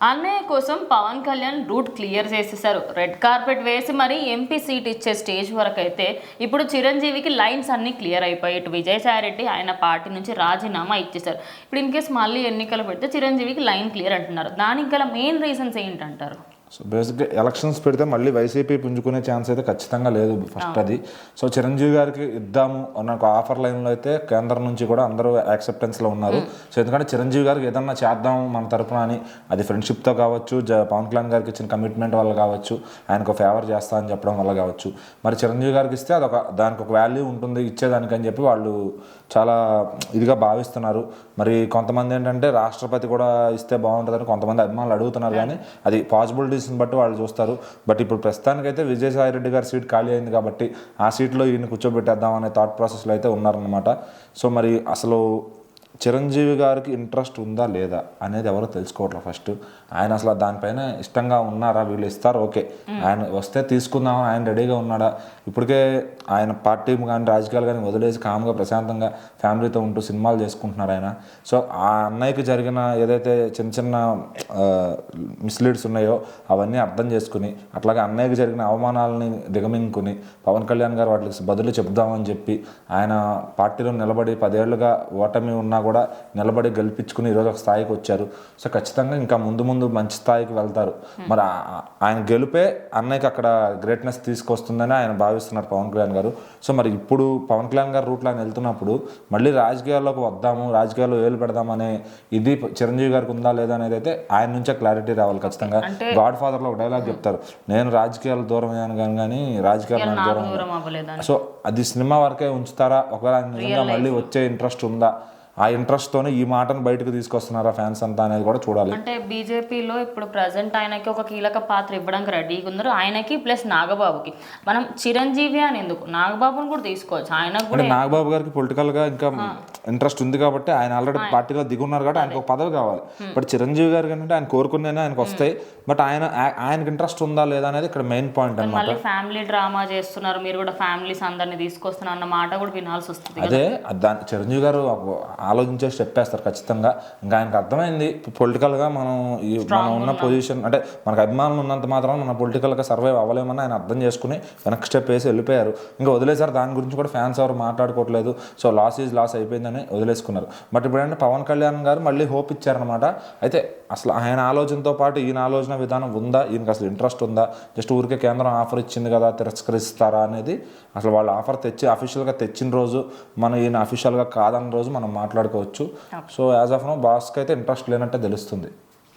అన్నయ్య కోసం Pawan Kalyan route clear చేసేసారు. రెడ్ కార్పెట్ వేసి మరి ఎంపీ సీట్ ఇచ్చే స్టేజ్ వరకు అయితే ఇప్పుడు చిరంజీవికి లైన్స్ అన్నీ క్లియర్ అయిపోయి ఇటు విజయసాయిరెడ్డి ఆయన పార్టీ నుంచి రాజీనామా ఇచ్చేశారు. ఇప్పుడు ఇన్ కేసు మళ్ళీ ఎన్నికలు పెడితే చిరంజీవికి లైన్ క్లియర్ అంటున్నారు. దానికి గల మెయిన్ రీజన్స్ ఏంటంటారు? సో బేసిక్గా ఎలక్షన్స్ పెడితే మళ్ళీ వైసీపీ పుంజుకునే ఛాన్స్ అయితే ఖచ్చితంగా లేదు ఫస్ట్ అది. సో చిరంజీవి గారికి ఇద్దాము అన్న ఒక ఆఫర్ లైన్లో అయితే కేంద్రం నుంచి కూడా అందరూ యాక్సెప్టెన్స్లో ఉన్నారు. సో ఎందుకంటే చిరంజీవి గారికి ఏదన్నా చేద్దాం మన తరపున అని, అది ఫ్రెండ్షిప్తో కావచ్చు, పవన్ కళ్యాణ్ గారికి ఇచ్చిన కమిట్మెంట్ వల్ల కావచ్చు, ఆయనకు ఫేవర్ చేస్తా అని చెప్పడం వల్ల కావచ్చు, మరి చిరంజీవి గారికి ఇస్తే దానికి ఒక వాల్యూ ఉంటుంది ఇచ్చేదానికని చెప్పి వాళ్ళు చాలా ఇదిగా భావిస్తున్నారు. మరి కొంతమంది ఏంటంటే రాష్ట్రపతి కూడా ఇస్తే బాగుంటుందని కొంతమంది అభిమానులు అడుగుతున్నారు, కానీ అది పాసిబిలిటీస్ని బట్టి వాళ్ళు చూస్తారు. బట్ ఇప్పుడు ప్రస్తుతానికైతే విజయసాయిరెడ్డి గారి సీట్ ఖాళీ అయింది కాబట్టి ఆ సీట్లో ఈయన కూర్చోబెట్టేద్దాం అనే థాట్ ప్రాసెస్లో అయితే ఉన్నారనమాట. సో మరి అసలు చిరంజీవి గారికి ఇంట్రెస్ట్ ఉందా లేదా అనేది ఎవరో తెలుసుకోవట్లేదు. ఫస్ట్ ఆయన అసలు దానిపైన ఇష్టంగా ఉన్నారా, వీళ్ళు ఇస్తారు ఓకే, ఆయన వస్తే తీసుకుందామని ఆయన రెడీగా ఉన్నాడా? ఇప్పటికే ఆయన పార్టీ కానీ రాజకీయాలు కానీ వదిలేసి కామ్గా ప్రశాంతంగా ఫ్యామిలీతో ఉంటూ సినిమాలు చేసుకుంటున్నారు ఆయన. సో ఆ అన్నయ్యకి జరిగిన ఏదైతే చిన్న చిన్న మిస్లీడ్స్ ఉన్నాయో అవన్నీ అర్థం చేసుకుని, అట్లాగే అన్నయ్యకి జరిగిన అవమానాలని దిగమింగుకుని పవన్ కళ్యాణ్ గారు వాటికి బదులు చెప్దామని చెప్పి ఆయన పార్టీలో నిలబడి 10 ఏళ్ళుగా ఓటమి ఉన్నా కూడా నిలబడి గెలిపించుకుని ఈరోజు ఒక స్థాయికి వచ్చారు. సో ఖచ్చితంగా ఇంకా ముందు ముందు మంచి స్థాయికి వెళ్తారు. మరి ఆయన గెలుపే అన్నయ్యకి అక్కడ గ్రేట్నెస్ తీసుకొస్తుందని ఆయన భావిస్తున్నారు పవన్ కళ్యాణ్ గారు. సో మరి ఇప్పుడు పవన్ కళ్యాణ్ గారు రూట్లో ఆయన వెళ్తున్నప్పుడు మళ్ళీ రాజకీయాల్లోకి వద్దాము, రాజకీయాల్లో వేలు పెడదామనే ఇది చిరంజీవి గారికి ఉందా లేదా అనేది అయితే ఆయన నుంచే క్లారిటీ రావాలి ఖచ్చితంగా. గాడ్ ఫాదర్లో ఒక డైలాగ్ చెప్తారు, నేను రాజకీయాలు దూరం అయ్యాను కానీ రాజకీయాలు దూరం. సో అది సినిమా వరకే ఉంచుతారా? ఒకవేళ నిజంగా మళ్ళీ వచ్చే ఇంట్రెస్ట్ ఉందా? ఆ ఇంట్రెస్ట్తోనే ఈ మాటను బయటకు తీసుకొస్తున్నారా ఫ్యాన్స్ అంతా అనేది కూడా చూడాలి. అంటే బీజేపీలో ఇప్పుడు ప్రజెంట్ ఆయనకి ఒక కీలక పాత్ర ఇవ్వడానికి రెడీగా ఉన్నారు, ఆయనకి ప్లస్ నాగబాబుకి. మనం చిరంజీవి అని ఎందుకు, నాగబాబుని కూడా తీసుకోవచ్చు. ఆయనకు కూడా నాగబాబు గారికి పొలిటికల్గా ఇంకా ఇంట్రెస్ట్ ఉంది కాబట్టి ఆయన ఆల్రెడీ పార్టీలో దిగున్నారు కాబట్టి ఆయనకు ఒక పదవి కావాలి. బట్ చిరంజీవి గారికి ఏంటంటే ఆయన కోరుకునేనే ఆయనకు వస్తాయి, బట్ ఆయనకి ఇంట్రెస్ట్ ఉందా లేదా అనేది ఇక్కడ మెయిన్ పాయింట్ అనమాట. మళ్ళీ ఫ్యామిలీ డ్రామా చేస్తున్నారు, మీరు కూడా ఫ్యామిలీస్ అందరినీ తీసుకొస్తున్నారు అన్న మాట కూడా వినాల్సి వస్తుంది. అదే దాని చిరంజీవి గారు ఆలోచించేసి చెప్పేస్తారు ఖచ్చితంగా. ఇంకా ఆయనకు అర్థమైంది పొలిటికల్గా మనం ఉన్న పొజిషన్ అంటే మనకు అభిమానులు ఉన్నంత మాత్రం మన పొలిటికల్గా సర్వైవ్ అవ్వలేమని ఆయన అర్థం చేసుకుని వెనక్కి స్టెప్ వేసి వెళ్ళిపోయారు. ఇంకా వదిలేసారు, దాని గురించి కూడా ఫ్యాన్స్ ఎవరు మాట్లాడుకోవట్లేదు. సో లాస్ ఈజ్ లాస్ అయిపోయిందని వదిలేసుకున్నారు. బట్ ఇప్పుడు ఏంటంటే పవన్ కళ్యాణ్ గారు మళ్ళీ హోప్ ఇచ్చారనమాట. అయితే అసలు ఆయన ఆలోచనతో పాటు ఈయన ఆలోచన విధానం ఉందా, ఈయనకి అసలు ఇంట్రెస్ట్ ఉందా, జస్ట్ ఊరికే కేంద్రం ఆఫర్ ఇచ్చింది కదా తిరస్కరిస్తారా అనేది, అసలు వాళ్ళు ఆఫర్ తెచ్చి అఫీషియల్గా తెచ్చిన రోజు మనం ఈయన అఫీషియల్గా కాదన్న రోజు మనం మాట్లాడుకోవచ్చు. సో యాజ్ ఆఫ్ నో బాస్కి అయితే ఇంట్రెస్ట్ లేనట్టే తెలుస్తుంది.